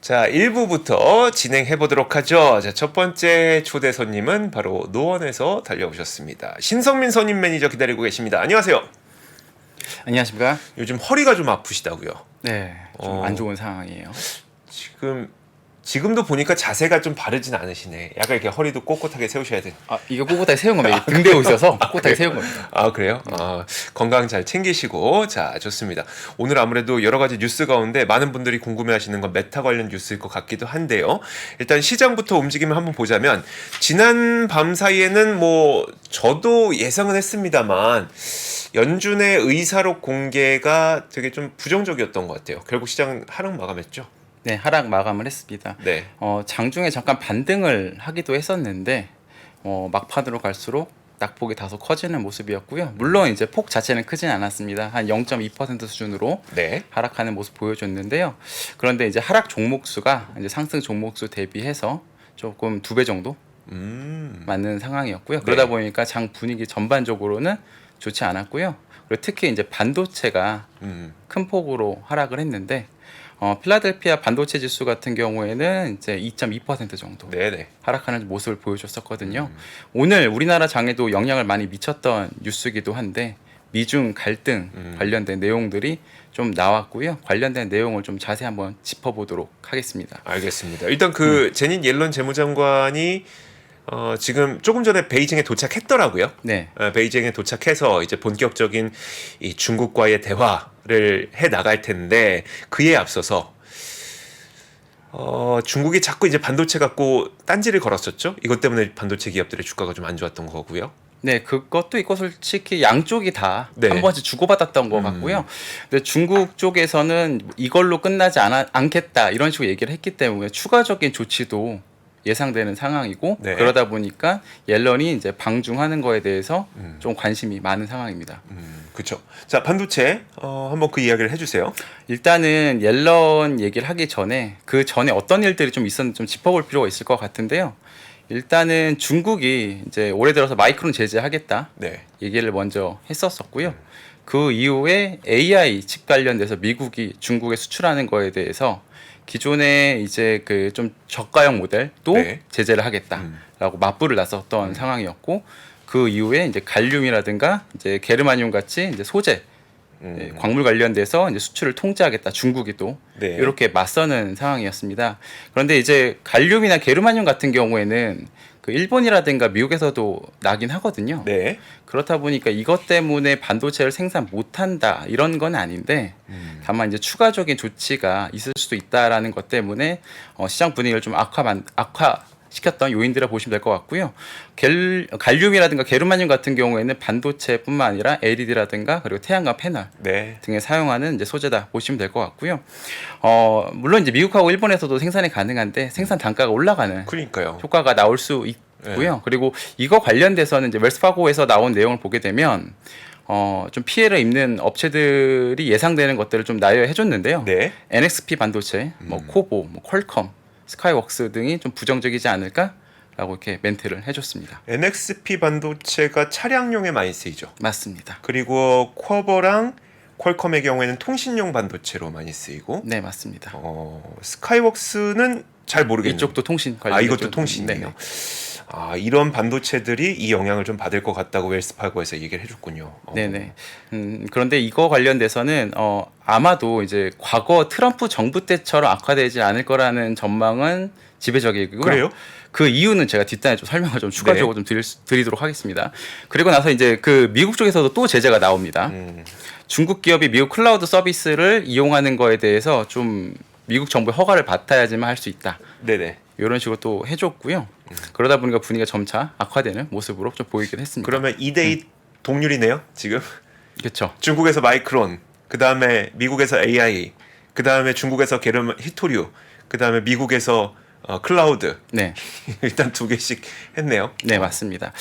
자, 1부부터 진행해 보도록 하죠. 자, 첫 번째 초대 손님은 바로 노원에서 달려오셨습니다. 신성민 선임 매니저 기다리고 계십니다. 안녕하세요. 안녕하십니까? 요즘 허리가 좀 아프시다고요? 네, 좀 안 좋은 상황이에요. 지금도 보니까 자세가 좀 바르진 않으시네. 약간 이렇게 허리도 꼿꼿하게 세우셔야 돼. 아, 이거 꼿꼿하게 세운 겁니다. 등 대고 있어서 꼿꼿하게 세운 겁니다. 아, 그래요? 건강 잘 챙기시고. 자, 좋습니다. 오늘 아무래도 여러 가지 뉴스 가운데 많은 분들이 궁금해하시는 건 메타 관련 뉴스일 것 같기도 한데요. 일단 시장부터 움직임을 한번 보자면 지난 밤 사이에는 저도 예상은 했습니다만 연준의 의사록 공개가 되게 좀 부정적이었던 것 같아요. 결국 시장은 하락 마감했죠. 네, 하락 마감을 했습니다. 네. 장중에 잠깐 반등을 하기도 했었는데 막판으로 갈수록 낙폭이 다소 커지는 모습이었고요. 물론 이제 폭 자체는 크진 않았습니다. 한 0.2% 수준으로 네. 하락하는 모습 보여줬는데요. 그런데 이제 하락 종목수가 이제 상승 종목수 대비해서 조금 2배 정도 맞는 상황이었고요. 그러다 네. 보니까 장 분위기 전반적으로는 좋지 않았고요. 그리고 특히 이제 반도체가 큰 폭으로 하락을 했는데 필라델피아 반도체 지수 같은 경우에는 이제 2.2% 정도 네네. 하락하는 모습을 보여줬었거든요. 오늘 우리나라 장에도 영향을 많이 미쳤던 뉴스이기도 한데 미중 갈등 관련된 내용들이 좀 나왔고요. 관련된 내용을 좀 자세히 한번 짚어보도록 하겠습니다. 알겠습니다. 일단 제닛 옐런 재무장관이 지금 조금 전에 베이징에 도착했더라고요. 네. 베이징에 도착해서 이제 본격적인 이 중국과의 대화를 해 나갈 텐데 그에 앞서서 중국이 자꾸 이제 반도체 갖고 딴지를 걸었었죠. 이것 때문에 반도체 기업들의 주가가 좀 안 좋았던 거고요. 네, 그것도 있고 솔직히 양쪽이 다 한 네. 번씩 주고받았던 것 같고요. 근데 중국 쪽에서는 이걸로 끝나지 않겠다 이런 식으로 얘기를 했기 때문에 추가적인 조치도 예상되는 상황이고 네. 그러다 보니까 옐런이 이제 방중하는 거에 대해서 좀 관심이 많은 상황입니다. 그렇죠. 자, 반도체 한번 그 이야기를 해주세요. 일단은 옐런 얘기를 하기 전에 그 전에 어떤 일들이 좀 있었는지 좀 짚어볼 필요가 있을 것 같은데요. 일단은 중국이 이제 올해 들어서 마이크론 제재하겠다 네. 얘기를 먼저 했었었고요. 그 이후에 AI 칩 관련돼서 미국이 중국에 수출하는 거에 대해서 기존에 이제 그 좀 저가형 모델도 네. 제재를 하겠다라고 맞불을 났었던 상황이었고 그 이후에 이제 갈륨이라든가 이제 게르마늄 같이 이제 소재 광물 관련돼서 이제 수출을 통제하겠다 중국이 또 네. 이렇게 맞서는 상황이었습니다. 그런데 이제 갈륨이나 게르마늄 같은 경우에는 그 일본이라든가 미국에서도 나긴 하거든요. 네. 그렇다 보니까 이것 때문에 반도체를 생산 못한다 이런 건 아닌데 다만 이제 추가적인 조치가 있을 수도 있다라는 것 때문에 시장 분위기를 좀 악화시켰던 요인들을 보시면 될 것 같고요. 갈륨이라든가 게르마늄 같은 경우에는 반도체뿐만 아니라 LED라든가 그리고 태양광 패널 네. 등에 사용하는 이제 소재다 보시면 될 것 같고요. 물론 이제 미국하고 일본에서도 생산이 가능한데 생산 단가가 올라가는 그러니까요. 효과가 나올 수 있고요. 네. 그리고 이거 관련돼서는 이제 웰스파고에서 나온 내용을 보게 되면 좀 피해를 입는 업체들이 예상되는 것들을 좀 나열해 줬는데요. 네. NXP 반도체, 코보, 퀄컴, 스카이웍스 등이 좀 부정적이지 않을까라고 이렇게 멘트를 해줬습니다. NXP 반도체가 차량용에 많이 쓰이죠. 맞습니다. 그리고 쿼버랑 퀄컴의 경우에는 통신용 반도체로 많이 쓰이고 네, 맞습니다. 스카이웍스는 잘 모르겠네요. 이쪽도 통신 관련. 이것도 통신이네요. 이런 반도체들이 이 영향을 좀 받을 것 같다고 웰스파고에서 얘기를 해줬군요. 네네. 그런데 이거 관련돼서는 아마도 이제 과거 트럼프 정부 때처럼 악화되지 않을 거라는 전망은 지배적이고요. 그래요? 그 이유는 제가 뒷단에 좀 설명을 좀 추가적으로 좀 드리도록 하겠습니다. 그리고 나서 이제 그 미국 쪽에서도 또 제재가 나옵니다. 중국 기업이 미국 클라우드 서비스를 이용하는 거에 대해서 좀 미국 정부의 허가를 받아야지만 할 수 있다. 네네. 이런 식으로 또 해줬고요. 그러다 보니까 분위기가 점차 악화되는 모습으로 좀 보이긴 했습니다. 그러면 2대2 동률이네요, 지금. 그렇죠. 중국에서 마이크론, 그 다음에 미국에서 AI, 그 다음에 중국에서 히토류, 그 다음에 미국에서 클라우드. 네. 일단 2개씩 했네요. 네, 맞습니다.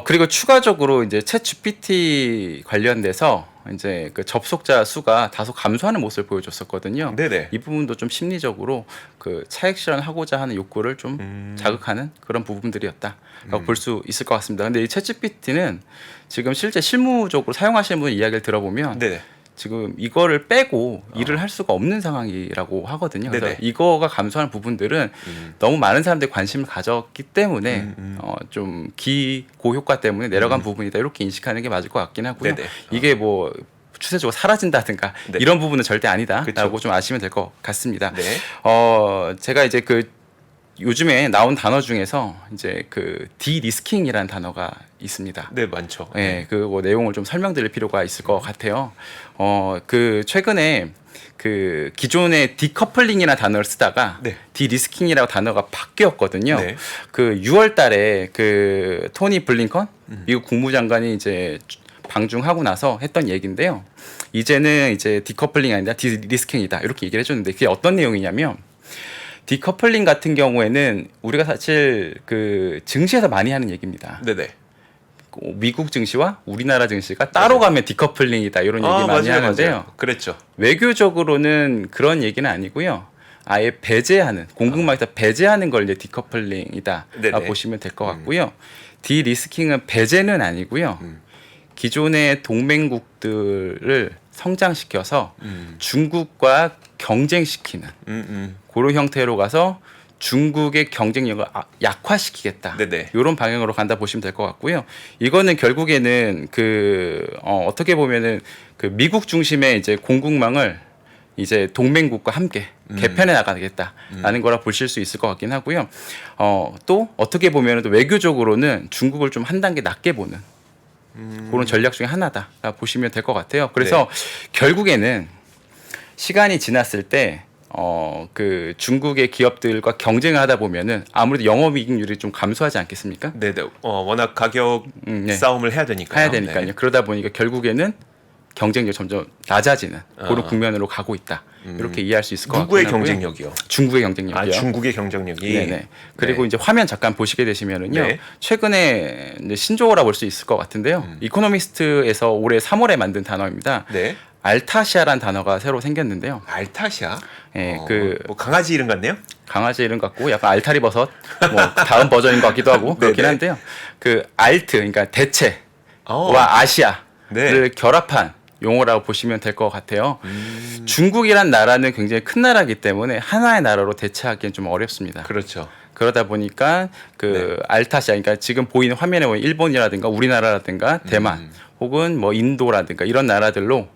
그리고 추가적으로 이제 챗 GPT 관련돼서 이제 그 접속자 수가 다소 감소하는 모습을 보여줬었거든요. 네네. 이 부분도 좀 심리적으로 그 차익 실현하고자 하는 욕구를 좀 자극하는 그런 부분들이었다라고 볼 수 있을 것 같습니다. 근데 이 챗 GPT는 지금 실제 실무적으로 사용하시는 분 이야기를 들어보면 네네. 지금 이거를 빼고 일을 할 수가 없는 상황이라고 하거든요. 그래서 네네. 이거가 감소하는 부분들은 너무 많은 사람들이 관심을 가졌기 때문에 좀 기고효과 때문에 내려간 부분이다 이렇게 인식하는 게 맞을 것 같긴 하고요. 네네. 이게 뭐 추세적으로 사라진다든가 네. 이런 부분은 절대 아니다라고 그쵸. 좀 아시면 될 것 같습니다. 네. 제가 이제 그 요즘에 나온 단어 중에서 이제 그 디리스킹이라는 단어가 있습니다. 네, 많죠. 네, 그 뭐 내용을 좀 설명드릴 필요가 있을 것 같아요. 그 최근에 그 기존의 디커플링이라는 단어를 쓰다가 네. 디리스킹이라고 단어가 바뀌었거든요. 네. 그 6월달에 그 토니 블링컨 미국 국무장관이 이제 방중하고 나서 했던 얘기인데요. 이제는 이제 디커플링이 아니라 디리스킹이다 이렇게 얘기를 해줬는데 그게 어떤 내용이냐면 디커플링 같은 경우에는 우리가 사실 그 증시에서 많이 하는 얘기입니다. 네네. 미국 증시와 우리나라 증시가 따로 가면 디커플링이다 이런 얘기 많이 하는데요. 맞아요. 그랬죠. 외교적으로는 그런 얘기는 아니고요. 아예 배제하는 공급망에서 배제하는 걸 이제 디커플링이다라고 네네. 보시면 될 것 같고요. 디리스킹은 배제는 아니고요. 기존의 동맹국들을 성장시켜서 중국과 경쟁시키는 그런 형태로 가서 중국의 경쟁력을 약화시키겠다. 네네. 이런 방향으로 간다 보시면 될 것 같고요. 이거는 결국에는 그 어떻게 보면은 그 미국 중심의 이제 공급망을 이제 동맹국과 함께 개편해 나가겠다라는 거라 보실 수 있을 것 같긴 하고요. 또 어떻게 보면은 또 외교적으로는 중국을 좀 한 단계 낮게 보는 그런 전략 중에 하나다 보시면 될 것 같아요. 그래서 결국에는 시간이 지났을 때 그 중국의 기업들과 경쟁을 하다 보면은 아무래도 영업이익률이 좀 감소하지 않겠습니까? 네네. 워낙 가격 네. 싸움을 해야 되니까요. 해야 되니까요. 네. 그러다 보니까 결국에는 경쟁력이 점점 낮아지는 그런 국면으로 가고 있다. 이렇게 이해할 수 있을 것 같아요. 누구의 경쟁력이요? 중국의 경쟁력이요. 중국의 경쟁력이. 네네. 그리고 이제 화면 잠깐 보시게 되시면은요. 네. 최근에 이제 신조어라 볼 수 있을 것 같은데요. 이코노미스트에서 올해 3월에 만든 단어입니다. 네. 알타시아라는 단어가 새로 생겼는데요. 알타시아? 예, 뭐 강아지 이름 같네요. 강아지 이름 같고 약간 알타리 버섯 뭐 다음 버전인 것 같기도 하고 그렇긴 네네. 한데요. 그 알트 그러니까 대체와 아시아를 네. 결합한 용어라고 보시면 될 것 같아요. 중국이란 나라는 굉장히 큰 나라이기 때문에 하나의 나라로 대체하기엔 좀 어렵습니다. 그렇죠. 그러다 보니까 그 알타시아, 그러니까 지금 보이는 화면에 보면 일본이라든가 우리나라라든가 대만 혹은 뭐 인도라든가 이런 나라들로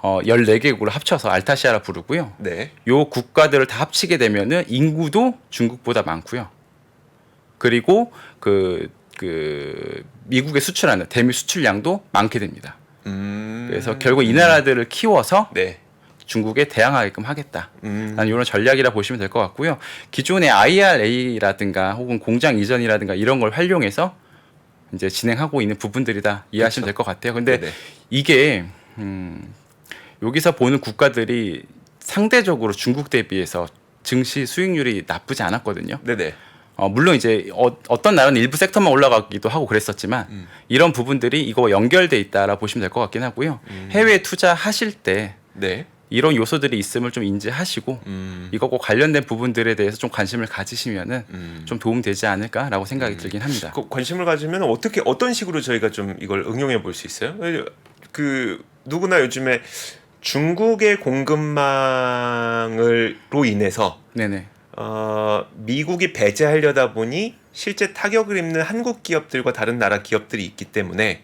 14개국을 합쳐서 알타시아라 부르고요. 네. 요 국가들을 다 합치게 되면은 인구도 중국보다 많고요. 그리고 그 미국에 수출하는 대미 수출량도 많게 됩니다. 그래서 결국 이 나라들을 키워서 네. 중국에 대항하게끔 하겠다. 라는 이런 전략이라 보시면 될 것 같고요. 기존의 IRA라든가 혹은 공장 이전이라든가 이런 걸 활용해서 이제 진행하고 있는 부분들이다 이해하시면 될 것 같아요. 근데 네네. 이게 여기서 보는 국가들이 상대적으로 중국 대비해서 증시 수익률이 나쁘지 않았거든요. 네네. 물론 이제 어떤 나라는 일부 섹터만 올라가기도 하고 그랬었지만 이런 부분들이 이거 연결돼 있다라 보시면 될 것 같긴 하고요. 해외 투자하실 때 네. 이런 요소들이 있음을 좀 인지하시고 이거과 관련된 부분들에 대해서 좀 관심을 가지시면은 좀 도움되지 않을까라고 생각이 들긴 합니다. 그 관심을 가지면 어떤 식으로 저희가 좀 이걸 응용해 볼 수 있어요? 그 누구나 요즘에 중국의 공급망으로 인해서 네네. 미국이 배제하려다 보니 실제 타격을 입는 한국 기업들과 다른 나라 기업들이 있기 때문에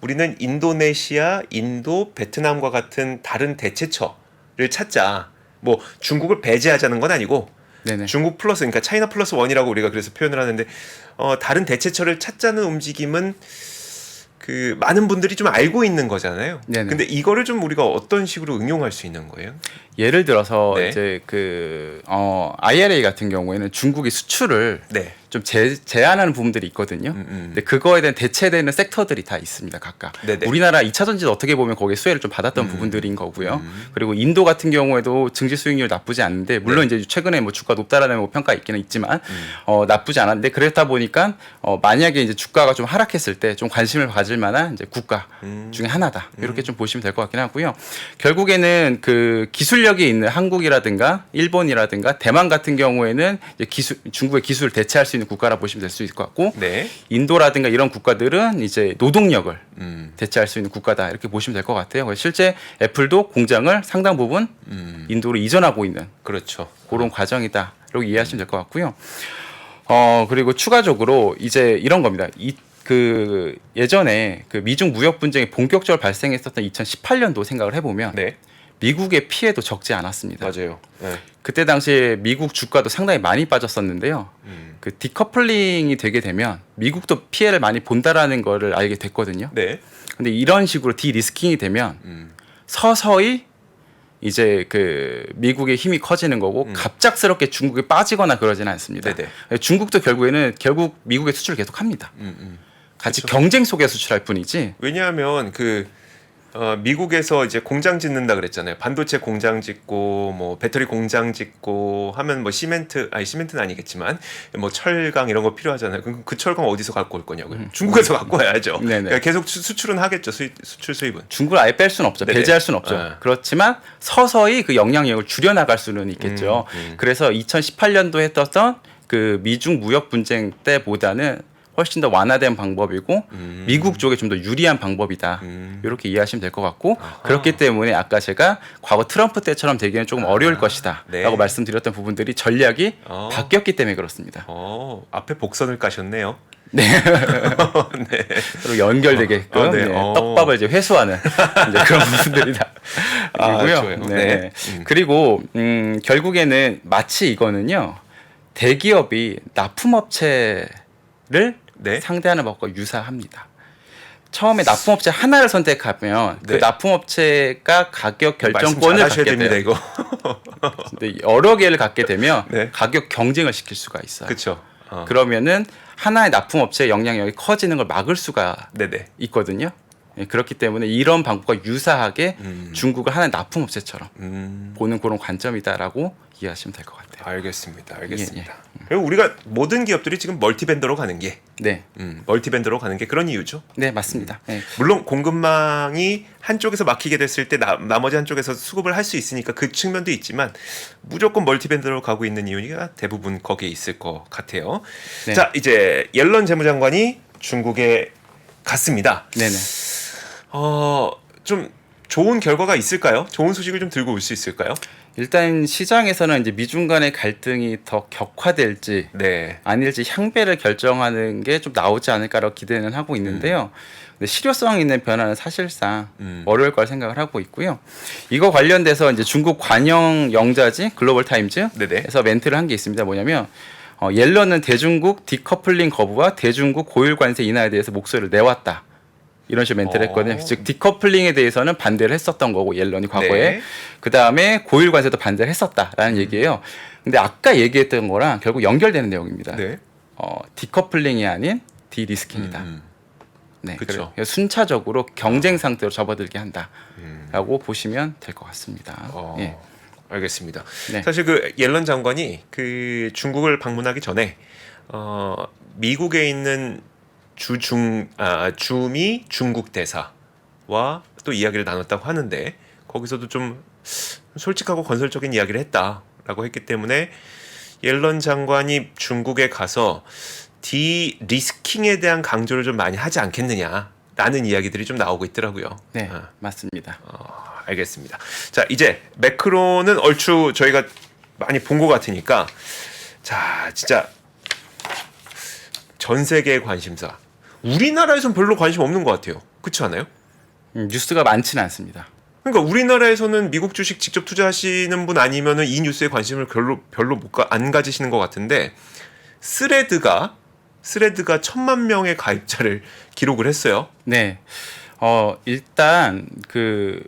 우리는 인도네시아, 인도, 베트남과 같은 다른 대체처를 찾자. 뭐 중국을 배제하자는 건 아니고 네네. 중국 플러스 그러니까 차이나 플러스 원이라고 우리가 그래서 표현을 하는데 다른 대체처를 찾자는 움직임은 그 많은 분들이 좀 알고 있는 거잖아요. 네네. 근데 이거를 좀 우리가 어떤 식으로 응용할 수 있는 거예요? 예를 들어서 네. 이제 그 IRA 같은 경우에는 중국이 수출을 네. 좀 제한하는 부분들이 있거든요. 근데 그거에 대한 대체되는 섹터들이 다 있습니다. 각각. 네네. 우리나라 2차 전지 어떻게 보면 거기에 수혜를 좀 받았던 부분들인 거고요. 그리고 인도 같은 경우에도 증시 수익률 나쁘지 않은데 물론 이제 최근에 뭐 주가 높다라는 뭐 평가 있기는 있지만 나쁘지 않았는데 그렇다 보니까 만약에 이제 주가가 좀 하락했을 때 좀 관심을 가질 만한 이제 국가 중에 하나다. 이렇게 좀 보시면 될 것 같긴 하고요. 결국에는 그 기술력이 있는 한국이라든가 일본이라든가 대만 같은 경우에는 이제 중국의 기술을 대체할 수 있는 있는 국가라 보시면 될 수 있을 것 같고 네. 인도라든가 이런 국가들은 이제 노동력을 음. 대체할 수 있는 국가다 이렇게 보시면 될 것 같아요. 그래서 실제 애플도 공장을 상당 부분 인도로 이전하고 있는 그렇죠. 그런 과정이다 이렇게 이해하시면 될 것 같고요. 그리고 추가적으로 이제 이런 겁니다. 그 예전에 그 미중 무역 분쟁이 본격적으로 발생했었던 2018년도 생각을 해보면 네. 미국의 피해도 적지 않았습니다. 맞아요. 네. 그때 당시에 미국 주가도 상당히 많이 빠졌었는데요. 그 디커플링이 되게 되면 미국도 피해를 많이 본다라는 거를 알게 됐거든요. 네. 근데 이런 식으로 디리스킹이 되면 서서히 이제 그 미국의 힘이 커지는 거고 갑작스럽게 중국에 빠지거나 그러지는 않습니다. 네네. 중국도 결국 미국의 수출을 계속 합니다. 같이 그쵸. 경쟁 속에 수출할 뿐이지. 왜냐하면 미국에서 이제 공장 짓는다 그랬잖아요. 반도체 공장 짓고 뭐 배터리 공장 짓고 하면 뭐 시멘트는 아니겠지만 뭐 철강 이런 거 필요하잖아요. 그럼 그 철강 어디서 갖고 올 거냐고요. 중국에서 갖고 와야죠. 네네. 그러니까 계속 수출은 하겠죠. 수출 수입은. 중국을 아예 뺄 수는 없죠. 네네. 배제할 수는 없죠. 네. 그렇지만 서서히 그 영향력을 줄여나갈 수는 있겠죠. 그래서 2018년도 했었던 그 미중 무역 분쟁 때보다는 훨씬 더 완화된 방법이고 미국 쪽에 좀 더 유리한 방법이다. 이렇게 이해하시면 될 것 같고 그렇기 때문에 아까 제가 과거 트럼프 때처럼 되기는 조금 어려울 것이다 네. 라고 말씀드렸던 부분들이 전략이 바뀌었기 때문에 그렇습니다. 앞에 복선을 까셨네요. 네. 네. 서로 연결되게끔 네. 네, 떡밥을 이제 회수하는 이제 그런 부분들이다. 그리고요. 좋아요. 네. 네. 그리고 결국에는 마치 이거는요. 대기업이 납품업체를 네. 상대하는 법과 유사합니다. 처음에 납품업체 하나를 선택하면 네. 그 납품업체가 가격 결정권을 하셔야 갖게 됩니다. 돼요. 이거. 근데 여러 개를 갖게 되면 네. 가격 경쟁을 시킬 수가 있어요. 그렇죠. 그러면은 하나의 납품업체의 영향력이 커지는 걸 막을 수가 네네. 있거든요. 예, 그렇기 때문에 이런 방법과 유사하게 중국을 하나의 납품업체처럼 보는 그런 관점이다라고 이해하시면 될 것 같아요. 알겠습니다. 알겠습니다. 예. 그리고 우리가 모든 기업들이 지금 멀티벤더로 가는 게 네, 멀티벤더로 가는 게 그런 이유죠. 네 맞습니다. 예. 물론 공급망이 한쪽에서 막히게 됐을 때 나머지 한쪽에서 수급을 할 수 있으니까 그 측면도 있지만 무조건 멀티벤더로 가고 있는 이유가 대부분 거기에 있을 것 같아요. 네. 자, 이제 옐런 재무장관이 중국에 갔습니다. 네네. 좀 좋은 결과가 있을까요? 좋은 소식을 좀 들고 올 수 있을까요? 일단 시장에서는 이제 미중 간의 갈등이 더 격화될지 네. 아닐지 향배를 결정하는 게 좀 나오지 않을까라고 기대는 하고 있는데요. 근데 실효성 있는 변화는 사실상 어려울 걸 생각을 하고 있고요. 이거 관련돼서 이제 중국 관영 영자지 글로벌 타임즈에서 네네. 멘트를 한 게 있습니다. 뭐냐면 옐런은 대중국 디커플링 거부와 대중국 고율 관세 인하에 대해서 목소리를 내왔다. 이런 식으로 멘트를 했거든요. 즉 디커플링에 대해서는 반대를 했었던 거고 옐런이 과거에 네. 그 다음에 고율 관세도 반대를 했었다라는 얘기예요. 근데 아까 얘기했던 거랑 결국 연결되는 내용입니다. 네. 디커플링이 아닌 디리스킹이다. 네, 그쵸. 그래서 순차적으로 경쟁 상태로 접어들게 한다라고 보시면 될 것 같습니다. 예. 알겠습니다. 네. 사실 그 옐런 장관이 그 중국을 방문하기 전에 미국에 있는 주미 중국 대사와 또 이야기를 나눴다고 하는데 거기서도 좀 솔직하고 건설적인 이야기를 했다라고 했기 때문에 옐런 장관이 중국에 가서 디리스킹에 대한 강조를 좀 많이 하지 않겠느냐라는 이야기들이 좀 나오고 있더라고요. 네, 맞습니다. 알겠습니다. 자, 이제 매크론은 얼추 저희가 많이 본 것 같으니까 자, 진짜 전 세계의 관심사. 우리나라에서는 별로 관심 없는 것 같아요. 그렇지 않아요? 뉴스가 많지는 않습니다. 그러니까 우리나라에서는 미국 주식 직접 투자하시는 분 아니면은 이 뉴스에 관심을 별로 안 가지시는 것 같은데 스레드가 1,000만 명의 가입자를 기록을 했어요. 네. 일단 그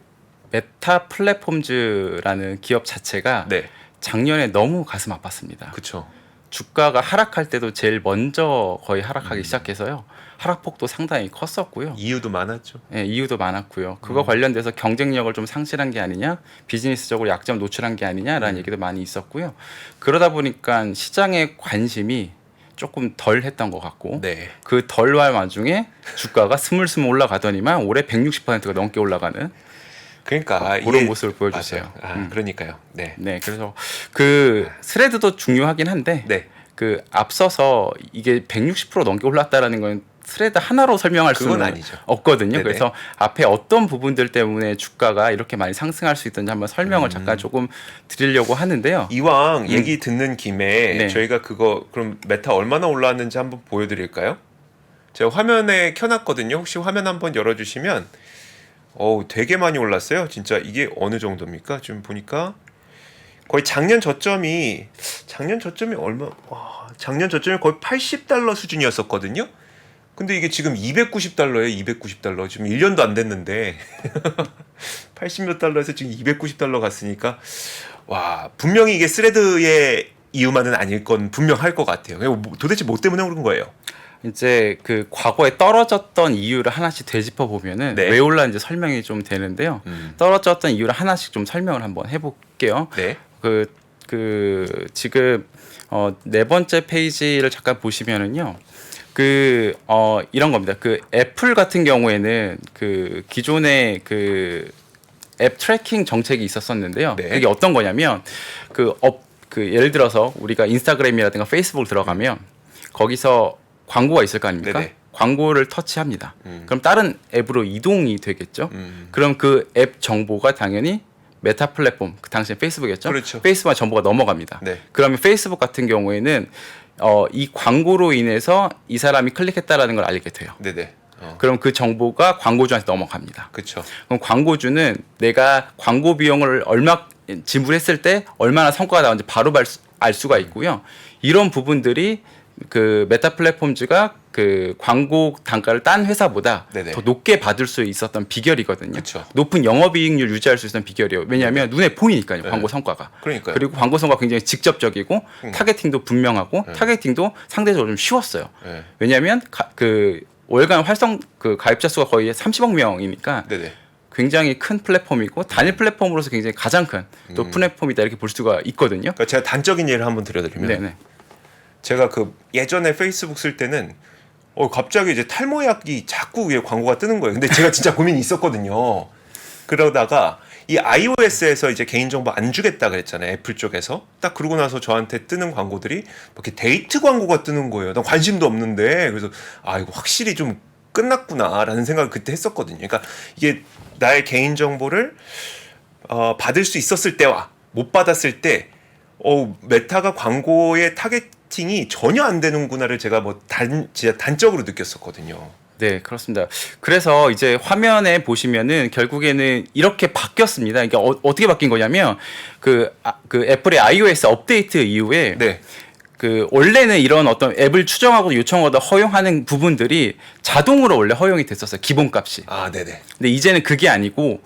메타 플랫폼즈라는 기업 자체가 네, 작년에 너무 가슴 아팠습니다. 그렇죠. 주가가 하락할 때도 제일 먼저 거의 하락하기 시작해서요. 하락폭도 상당히 컸었고요. 이유도 많았죠. 예, 이유도 많았고요. 그거 관련돼서 경쟁력을 좀 상실한 게 아니냐, 비즈니스적으로 약점 노출한 게 아니냐라는 얘기도 많이 있었고요. 그러다 보니까 시장의 관심이 조금 덜 했던 것 같고 네. 그 덜할 와중에 주가가 스물스물 올라가더니만 올해 160%가 넘게 올라가는 그러니까 그런 모습을 보여주세요. 그러니까요. 네. 네, 그래서 그 스레드도 중요하긴 한데 네. 그 앞서서 이게 160% 넘게 올랐다라는 건 스레드 하나로 설명할 그건 수는 아니죠. 없거든요. 네네. 그래서 앞에 어떤 부분들 때문에 주가가 이렇게 많이 상승할 수 있던지 한번 설명을 잠깐 조금 드리려고 하는데요. 이왕 얘기 듣는 김에 네. 저희가 그거 그럼 메타 얼마나 올라왔는지 한번 보여드릴까요? 제가 화면에 켜놨거든요. 혹시 화면 한번 열어주시면 되게 많이 올랐어요. 진짜 이게 어느 정도입니까? 지금 보니까 거의 작년 저점이 얼마? 작년 저점이 거의 $80 수준이었었거든요. 근데 이게 지금 $290예요. $290. 지금 1년도 안 됐는데 80몇 달러에서 지금 $290 갔으니까 와, 분명히 이게 스레드의 이유만은 아닐 건 분명할 것 같아요. 도대체 뭐 때문에 그런 거예요? 이제 그 과거에 떨어졌던 이유를 하나씩 되짚어 보면은 네. 왜 올랐는지 설명이 좀 되는데요. 떨어졌던 이유를 하나씩 좀 설명을 한번 해볼게요. 네. 지금 네 번째 페이지를 잠깐 보시면은요. 이런 겁니다. 그 애플 같은 경우에는 그 기존의 그 앱 트래킹 정책이 있었었는데요. 네. 그게 어떤 거냐면 예를 들어서 우리가 인스타그램이라든가 페이스북을 들어가면 거기서 광고가 있을 거 아닙니까? 네네. 광고를 터치합니다. 그럼 다른 앱으로 이동이 되겠죠. 그럼 그 앱 정보가 당연히 메타 플랫폼, 그 당시에 페이스북이었죠. 그렇죠. 페이스북 정보가 넘어갑니다. 네. 그러면 페이스북 같은 경우에는 이 광고로 인해서 이 사람이 클릭했다라는 걸 알게 돼요. 네네. 그럼 그 정보가 광고주한테 넘어갑니다. 그렇죠. 그럼 광고주는 내가 광고 비용을 얼마 지불했을 때 얼마나 성과가 나오는지 바로 알 수가 있고요. 이런 부분들이 그 메타 플랫폼즈가 그 광고 단가를 딴 회사보다 네네. 더 높게 받을 수 있었던 비결이거든요. 그쵸. 높은 영업이익률 유지할 수 있었던 비결이에요. 왜냐하면 눈에 보이니까요. 네. 광고 성과가. 그러니까요. 그리고 광고 성과가 굉장히 직접적이고 타겟팅도 분명하고 타겟팅도 상대적으로 좀 쉬웠어요. 네. 왜냐하면 그 월간 그 가입자 수가 거의 30억 명이니까 네네. 굉장히 큰 플랫폼이고 단일 플랫폼으로서 굉장히 가장 큰 또 플랫폼이다 이렇게 볼 수가 있거든요. 그러니까 제가 단적인 예를 한번 드려드리면 네네. 제가 그 예전에 페이스북 쓸 때는 갑자기 이제 탈모약이 자꾸 위에 광고가 뜨는 거예요. 근데 제가 진짜 고민이 있었거든요. 그러다가 이 iOS에서 이제 개인정보 안 주겠다 그랬잖아요. 애플 쪽에서. 딱 그러고 나서 저한테 뜨는 광고들이 이렇게 데이트 광고가 뜨는 거예요. 난 관심도 없는데. 그래서 이거 확실히 좀 끝났구나라는 생각을 그때 했었거든요. 그러니까 이게 나의 개인정보를 받을 수 있었을 때와 못 받았을 때 메타가 광고의 타겟팅이 전혀 안 되는구나를 제가 진짜 단적으로 느꼈었거든요. 네, 그렇습니다. 그래서 이제 화면에 보시면은 결국에는 이렇게 바뀌었습니다. 이게 어떻게 바뀐 거냐면 그 애플의 iOS 업데이트 이후에 네. 그 원래는 이런 어떤 앱을 추정하고 요청하다 허용하는 부분들이 자동으로 원래 허용이 됐었어요. 기본값이. 네네. 근데 이제는 그게 아니고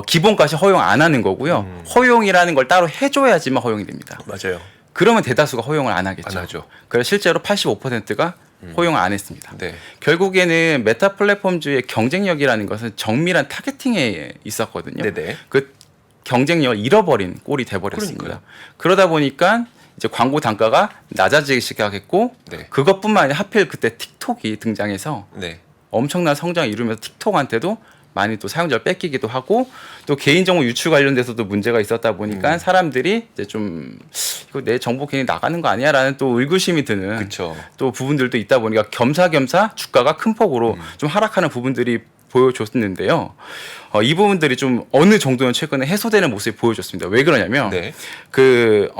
기본값이 허용 안 하는 거고요. 허용이라는 걸 따로 해줘야지만 허용이 됩니다. 맞아요. 그러면 대다수가 허용을 안 하겠죠. 안 하죠. 그래서 실제로 85%가 허용을 안 했습니다. 네. 결국에는 메타 플랫폼주의 경쟁력이라는 것은 정밀한 타겟팅에 있었거든요. 네네. 그 경쟁력을 잃어버린 꼴이 돼버렸습니다. 그러니까요. 그러다 보니까 이제 광고 단가가 낮아지기 시작했고 네. 그것뿐만 아니라 하필 그때 틱톡이 등장해서 네. 엄청난 성장을 이루면서 틱톡한테도 많이 또 사용자를 뺏기기도 하고 또 개인정보 유출 관련돼서도 문제가 있었다 보니까 사람들이 이제 좀 이거 내 정보 괜히 나가는 거 아니야라는 또 의구심이 드는 그쵸. 또 부분들도 있다 보니까 겸사겸사 주가가 큰 폭으로 좀 하락하는 부분들이 보여줬는데요. 이 부분들이 좀 어느 정도는 최근에 해소되는 모습이 보여줬습니다. 왜 그러냐면 네. 그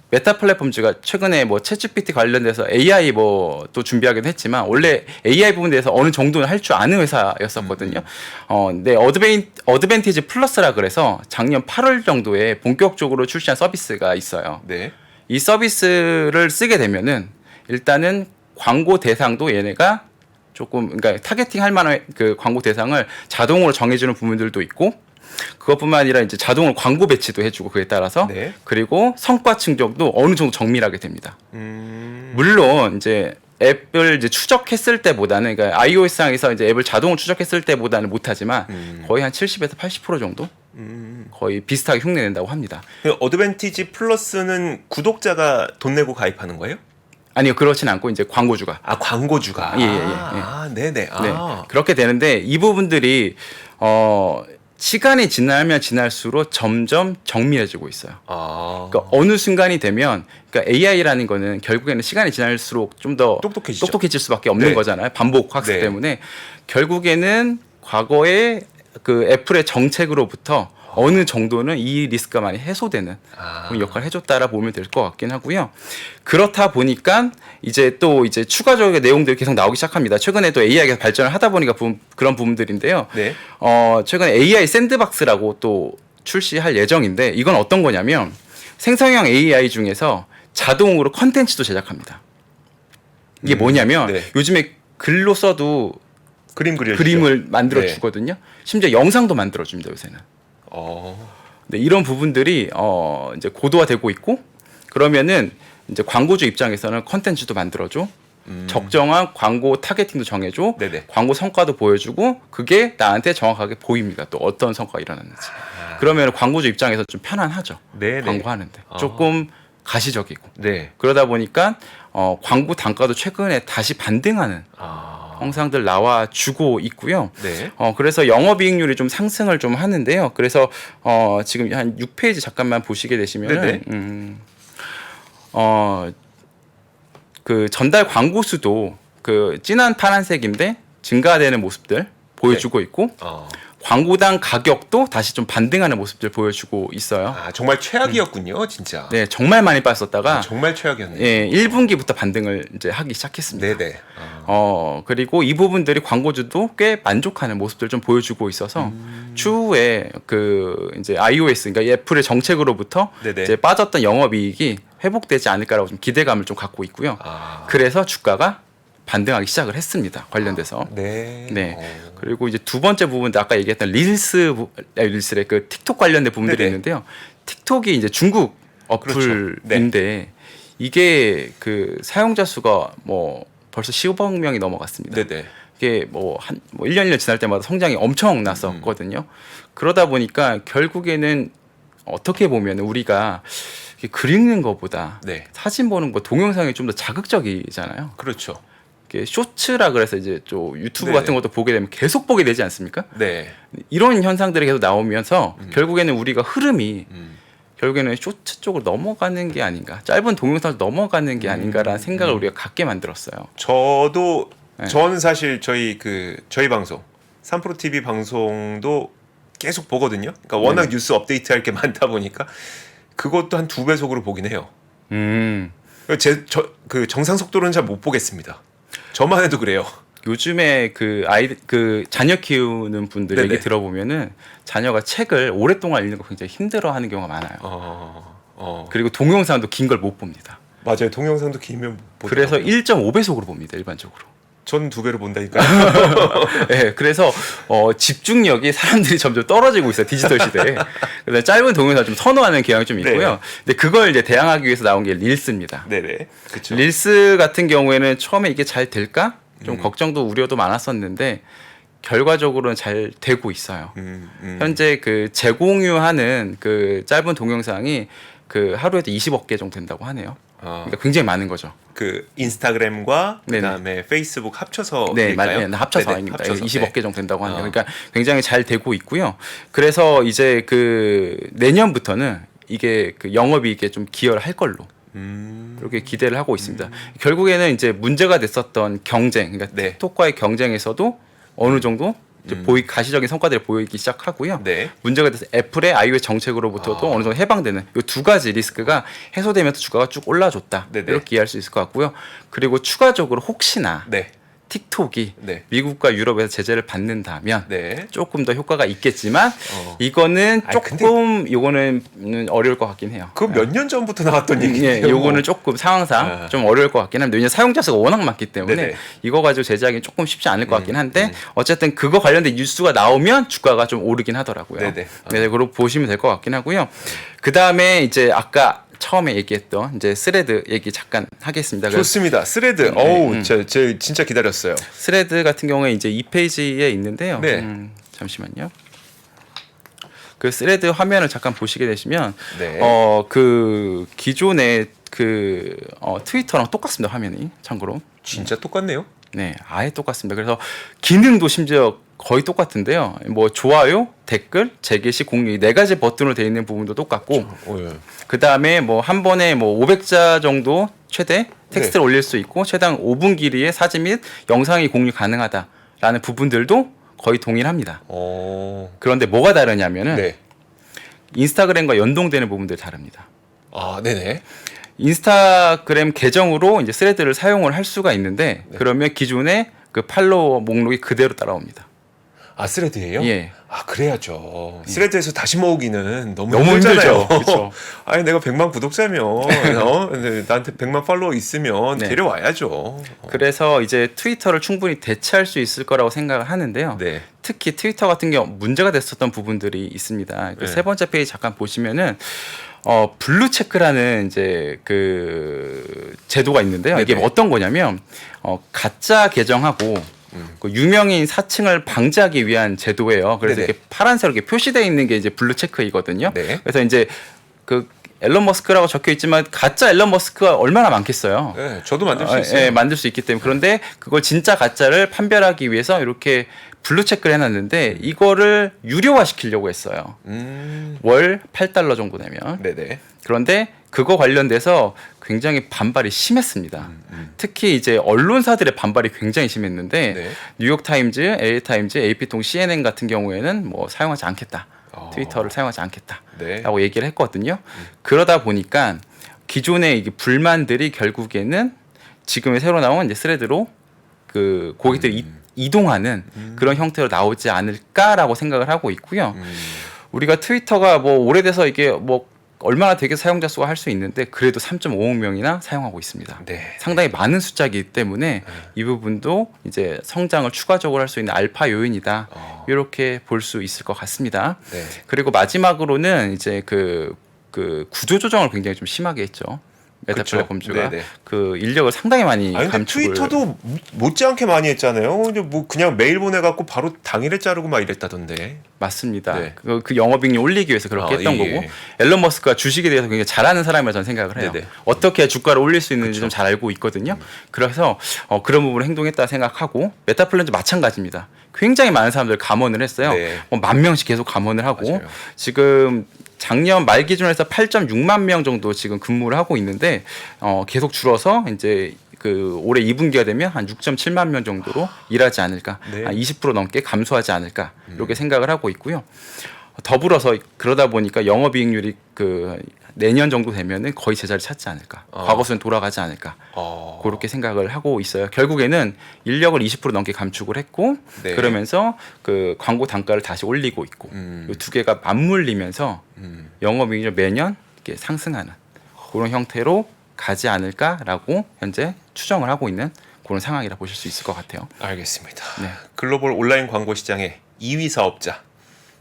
메타 플랫폼즈가 최근에 뭐 챗GPT 관련돼서 AI 또 준비하기도 했지만 원래 AI 부분에 대해서 어느 정도는 할 줄 아는 회사였었거든요. 네, 어드밴티지 플러스라 그래서 작년 8월 정도에 본격적으로 출시한 서비스가 있어요. 네. 이 서비스를 쓰게 되면은 일단은 광고 대상도 얘네가 조금 그러니까 타겟팅 할 만한 그 광고 대상을 자동으로 정해주는 부분들도 있고 그것뿐만 아니라 이제 자동으로 광고 배치도 해주고 그에 따라서 네. 그리고 성과 측정도 어느 정도 정밀하게 됩니다. 물론 이제 앱을 이제 추적했을 때보다는 그러니까 iOS상에서 이제 앱을 자동으로 추적했을 때보다는 못하지만 거의 한 70에서 80% 정도 거의 비슷하게 흉내낸다고 합니다. 그 어드밴티지 플러스는 구독자가 돈 내고 가입하는 거예요? 아니요, 그렇진 않고 이제 광고주가. 광고주가. 예. 네네. 네, 그렇게 되는데 이 부분들이 시간이 지나면 지날수록 점점 정밀해지고 있어요. 아. 그러니까 어느 순간이 되면 그러니까 AI라는 거는 결국에는 시간이 지날수록 좀 더 똑똑해지죠. 똑똑해질 수밖에 없는 네. 거잖아요. 반복 학습 네. 때문에 결국에는 과거의 그 애플의 정책으로부터 어느 정도는 이 리스크가 많이 해소되는 그런 역할을 해줬다라 보면 될 것 같긴 하고요. 그렇다 보니까 이제 또 이제 추가적인 내용들이 계속 나오기 시작합니다. 최근에 또 AI가 발전을 하다 보니까 그런 부분들인데요. 네. 최근에 AI 샌드박스라고 또 출시할 예정인데 이건 어떤 거냐면 생성형 AI 중에서 자동으로 컨텐츠도 제작합니다. 이게 뭐냐면 네. 요즘에 글로 써도 그림을 만들어 네. 주거든요. 심지어 영상도 만들어 줍니다 요새는. 네, 이런 부분들이 이제 고도화되고 있고 그러면은 이제 광고주 입장에서는 컨텐츠도 만들어줘. 적정한 광고 타겟팅도 정해줘. 네네. 광고 성과도 보여주고 그게 나한테 정확하게 보입니다. 또 어떤 성과가 일어났는지. 그러면 광고주 입장에서 좀 편안하죠. 네네. 광고하는데 조금 가시적이고. 네. 그러다 보니까 광고 단가도 최근에 다시 반등하는 형상들 나와주고 있고요. 네. 그래서 영업이익률이 좀 상승을 좀 하는데요. 그래서 지금 한 6페이지 잠깐만 보시게 되시면은 그 전달 광고 수도 그 진한 파란색인데 증가되는 모습들 보여주고 있고 광고당 가격도 다시 좀 반등하는 모습들 보여주고 있어요. 아, 정말 최악이었군요, 진짜. 네, 정말 많이 빠졌다가 정말 최악이었네요. 예, 1분기부터 반등을 이제 하기 시작했습니다. 네네. 그리고 이 부분들이 광고주도 꽤 만족하는 모습들 좀 보여주고 있어서 추후에 그 이제 iOS 그러니까 애플의 정책으로부터 네네. 이제 빠졌던 영업이익이 회복되지 않을까라고 좀 기대감을 좀 갖고 있고요. 그래서 주가가 반등하기 시작을 했습니다. 관련돼서. 네. 네. 그리고 이제 두 번째 부분도 아까 얘기했던 릴스의 그 틱톡 관련된 부분들이 네네. 있는데요. 틱톡이 이제 중국 그렇죠. 어플인데 이게 그 사용자 수가 뭐 벌써 10억 명이 넘어갔습니다. 네네. 이게 뭐 1년 1년 지날 때마다 성장이 엄청 났었거든요. 그러다 보니까 결국에는 어떻게 보면 우리가 글 읽는 것보다 네. 사진 보는 거 동영상이 좀 더 자극적이잖아요. 그렇죠. 이게 쇼츠라 그래서 이제 좀 유튜브 네네. 같은 것도 보게 되면 계속 보게 되지 않습니까? 네. 이런 현상들이 계속 나오면서 결국에는 우리가 흐름이 결국에는 쇼츠 쪽으로 넘어가는 게 아닌가, 짧은 동영상으로 넘어가는 게 아닌가라는 생각을 우리가 갖게 만들었어요. 저도 네. 저는 사실 저희 방송 3프로 TV 방송도 계속 보거든요. 그러니까 워낙 뉴스 업데이트할 게 많다 보니까 그것도 한 2배속으로 보긴 해요. 그 정상 속도로는 잘 못 보겠습니다. 저만 해도 그래요. 요즘에 그 자녀 키우는 분들 네네. 얘기 들어보면은 자녀가 책을 오랫동안 읽는 거 굉장히 힘들어하는 경우가 많아요. 그리고 동영상도 긴 걸 못 봅니다. 맞아요. 동영상도 길면 못 그래서 보더라고요. 1.5배속으로 봅니다. 일반적으로. 전 2배로 본다니까요. 네, 그래서 집중력이 사람들이 점점 떨어지고 있어요. 디지털 시대에. 그래서 짧은 동영상 좀 선호하는 경향이 좀 있고요. 네. 근데 그걸 이제 대항하기 위해서 나온 게 릴스입니다. 네네. 그렇죠. 릴스 같은 경우에는 처음에 이게 잘 될까? 좀 걱정도 우려도 많았었는데 결과적으로는 잘 되고 있어요. 현재 그 재공유하는 그 짧은 동영상이 그 하루에도 20억 개 정도 된다고 하네요. 그러니까 굉장히 많은 거죠. 그 인스타그램과 네네. 그다음에 페이스북 합쳐서 네, 일까요? 합쳐서입니다. 네네, 합쳐서. 20억 개 정도 된다고 하네요. 어. 그러니까 굉장히 잘 되고 있고요. 그래서 이제 그 내년부터는 이게 그 영업이익에 좀 기여를 할 걸로 그렇게 기대를 하고 있습니다. 결국에는 이제 문제가 됐었던 경쟁, 그러니까 네. 틱톡과의 경쟁에서도 어느 정도 이제 가시적인 성과들이 보이기 시작하고요. 네. 문제가 돼서 애플의 iOS 정책으로부터도 어느 정도 해방되는 이 두 가지 리스크가 해소되면서 주가가 쭉 올라줬다. 네네. 이렇게 이해할 수 있을 것 같고요. 그리고 추가적으로 혹시나 네. 틱톡이 네. 미국과 유럽에서 제재를 받는다면 네. 조금 더 효과가 있겠지만 이거는 아니, 조금 이거는 어려울 것 같긴 해요. 그거 몇 년 전부터 나왔던 얘기예요. 예, 요거는 조금 상황상 좀 어려울 것 같긴 합니다. 왜냐하면 사용자 수가 워낙 많기 때문에 네네. 이거 가지고 제재하기는 조금 쉽지 않을 것 같긴 한데 어쨌든 그거 관련된 뉴스가 나오면 주가가 좀 오르긴 하더라고요. 네네. 네, 그렇게 보시면 될 것 같긴 하고요. 그 다음에 이제 아까 처음에 얘기했던 이제 스레드 얘기 잠깐 하겠습니다. 좋습니다. 스레드. 어우, 저 진짜 기다렸어요. 스레드 같은 경우에 이제 2페이지에 있는데요. 네. 잠시만요. 그 스레드 화면을 잠깐 보시게 되시면 네. 그 기존의 그 트위터랑 똑같습니다. 화면이 참고로. 진짜 똑같네요. 네, 아예 똑같습니다. 그래서 기능도 심지어 거의 똑같은데요. 뭐 좋아요, 댓글, 재게시, 공유 이 네 가지 버튼으로 되어 있는 부분도 똑같고 예. 그 다음에 뭐 한 번에 뭐 500자 정도 최대 텍스트를 네. 올릴 수 있고 최당 5분 길이의 사진 및 영상이 공유 가능하다라는 부분들도 거의 동일합니다. 그런데 뭐가 다르냐면은 네. 인스타그램과 연동되는 부분들이 다릅니다. 아, 네네. 인스타그램 계정으로 이제 스레드를 사용을 할 수가 있는데 네. 그러면 기존의 그 팔로워 목록이 그대로 따라옵니다. 아, 스레드예요? 예. 아, 그래야죠. 스레드에서 다시 모으기는 너무 너무 힘들잖아요. 힘들죠. 그쵸. 아니, 내가 100만 구독자면 근데 나한테 100만 팔로워 있으면 네. 데려와야죠. 그래서 이제 트위터를 충분히 대체할 수 있을 거라고 생각을 하는데요. 네. 특히 트위터 같은 경우 문제가 됐었던 부분들이 있습니다. 그 네. 세 번째 페이지 잠깐 보시면은 블루 체크라는 이제 그 제도가 있는데요. 이게 네네. 어떤 거냐면 가짜 계정하고 그 유명인 사칭을 방지하기 위한 제도예요. 그래서 네네. 이렇게 파란색으로 이렇게 표시되어 있는 게 이제 블루 체크이거든요. 네. 그래서 이제 그 앨런 머스크라고 적혀 있지만 가짜 앨런 머스크가 얼마나 많겠어요. 네, 저도 만들 수 있어요. 예, 만들 수 있기 때문에 그런데 그걸 진짜 가짜를 판별하기 위해서 이렇게 블루 체크를 해놨는데 이거를 유료화 시키려고 했어요. 월 $8 정도 내면. 네네. 그런데 그거 관련돼서 굉장히 반발이 심했습니다. 특히 이제 언론사들의 반발이 굉장히 심했는데 네. 뉴욕 타임즈, LA 타임즈, AP통, CNN 같은 경우에는 뭐 사용하지 않겠다. 트위터를 사용하지 않겠다라고 네. 얘기를 했거든요. 그러다 보니까 기존의 이게 불만들이 결국에는 지금의 새로 나온 이제 스레드로 그 고객들이 이동하는 그런 형태로 나오지 않을까라고 생각을 하고 있고요. 우리가 트위터가 뭐 오래돼서 이게 뭐 얼마나 되게 사용자 수가 할 수 있는데 그래도 3.5억 명이나 사용하고 있습니다. 네. 상당히 많은 숫자이기 때문에 이 부분도 이제 성장을 추가적으로 할 수 있는 알파 요인이다. 이렇게 볼 수 있을 것 같습니다. 네. 그리고 마지막으로는 이제 그 구조 조정을 굉장히 좀 심하게 했죠. 메타 그쵸. 플랫폼주가 네네. 그 인력을 상당히 많이 아니, 근데 감축을. 트위터도 못지않게 많이 했잖아요. 근데 뭐 그냥 메일 보내갖고 바로 당일에 자르고 막 이랬다던데. 맞습니다. 네. 그 영업이익률 올리기 위해서 그렇게 했던 예. 거고 앨런 머스크가 주식에 대해서 굉장히 잘하는 사람이라 저는 생각을 해요. 네네. 어떻게 주가를 올릴 수 있는지 좀 잘 알고 있거든요. 그래서 그런 부분을 행동했다 생각하고 메타 플랜도 마찬가지입니다. 굉장히 많은 사람들 감원을 했어요. 네. 뭐 10,000명씩 계속 감원을 하고 맞아요. 지금 작년 말 기준으로 해서 8.6만 명 정도 지금 근무를 하고 있는데 계속 줄어서 이제 그 올해 2분기가 되면 한 6.7만 명 정도로 일하지 않을까, 네. 한 20% 넘게 감소하지 않을까 이렇게 생각을 하고 있고요. 더불어서 그러다 보니까 영업이익률이 그 내년 정도 되면은 거의 제자리 찾지 않을까, 과거수는 돌아가지 않을까 그렇게 생각을 하고 있어요. 결국에는 인력을 20% 넘게 감축을 했고 네. 그러면서 그 광고 단가를 다시 올리고 있고 이 두 개가 맞물리면서 영업이익률 매년 이렇게 상승하는 그런 형태로 가지 않을까라고 현재 추정을 하고 있는 그런 상황이라 보실 수 있을 것 같아요. 알겠습니다. 네. 글로벌 온라인 광고 시장의 2위 사업자.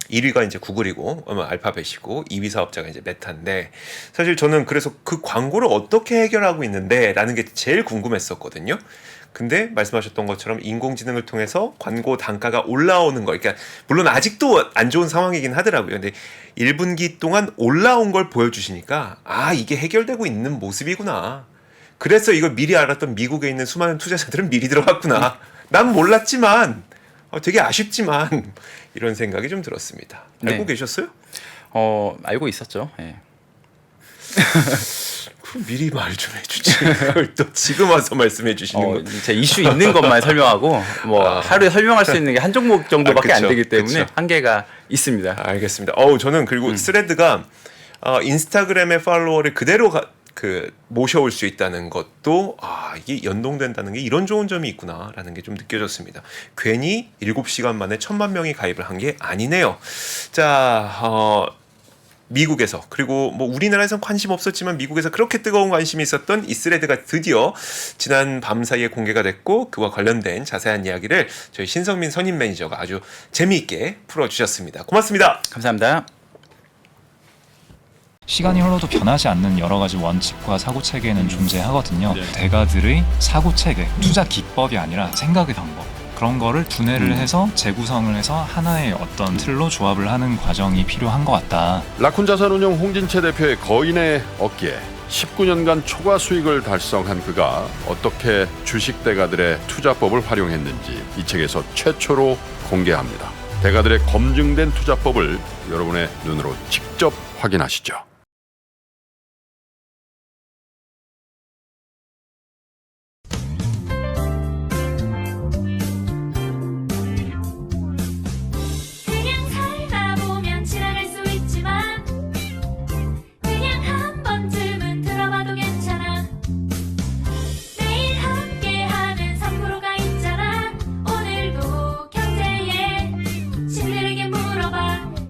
1위가 이제 구글이고 알파벳이고 2위 사업자가 이제 메타인데 사실 저는 그래서 그 광고를 어떻게 해결하고 있는데라는 게 제일 궁금했었거든요. 근데 말씀하셨던 것처럼 인공지능을 통해서 광고 단가가 올라오는 거, 그러니까 물론 아직도 안 좋은 상황이긴 하더라고요. 근데 1분기 동안 올라온 걸 보여주시니까 아, 이게 해결되고 있는 모습이구나. 그래서 이걸 미리 알았던 미국에 있는 수많은 투자자들은 미리 들어갔구나. 난 몰랐지만 되게 아쉽지만 이런 생각이 좀 들었습니다. 알고 네. 계셨어요? 알고 있었죠. 예. 미리 말 좀 해주지. 그걸 또 지금 와서 말씀해 주시는 거. 제 이슈 있는 것만 설명하고 뭐 하루에 설명할 수 있는 게 한 종목 정도밖에 안 그쵸, 되기 때문에 그쵸. 한계가 있습니다. 알겠습니다. 저는 그리고 스레드가 인스타그램의 팔로워를 그대로 모셔올 수 있다는 것도 이게 연동된다는 게 이런 좋은 점이 있구나라는 게 좀 느껴졌습니다. 괜히 7시간 만에 1,000만 명이 가입을 한 게 아니네요. 자, 미국에서 그리고 뭐 우리나라에선 관심 없었지만 미국에서 그렇게 뜨거운 관심이 있었던 이 스레드가 드디어 지난 밤 사이에 공개가 됐고 그와 관련된 자세한 이야기를 저희 신성민 선임 매니저가 아주 재미있게 풀어주셨습니다. 고맙습니다. 감사합니다. 시간이 흘러도 변하지 않는 여러 가지 원칙과 사고 체계는 존재하거든요. 대가들의 사고 체계, 투자 기법이 아니라 생각의 방법. 그런 거를 분해를 해서 재구성을 해서 하나의 어떤 틀로 조합을 하는 과정이 필요한 것 같다. 라쿤 자산운용 홍진채 대표의 거인의 어깨에 19년간 초과 수익을 달성한 그가 어떻게 주식 대가들의 투자법을 활용했는지 이 책에서 최초로 공개합니다. 대가들의 검증된 투자법을 여러분의 눈으로 직접 확인하시죠.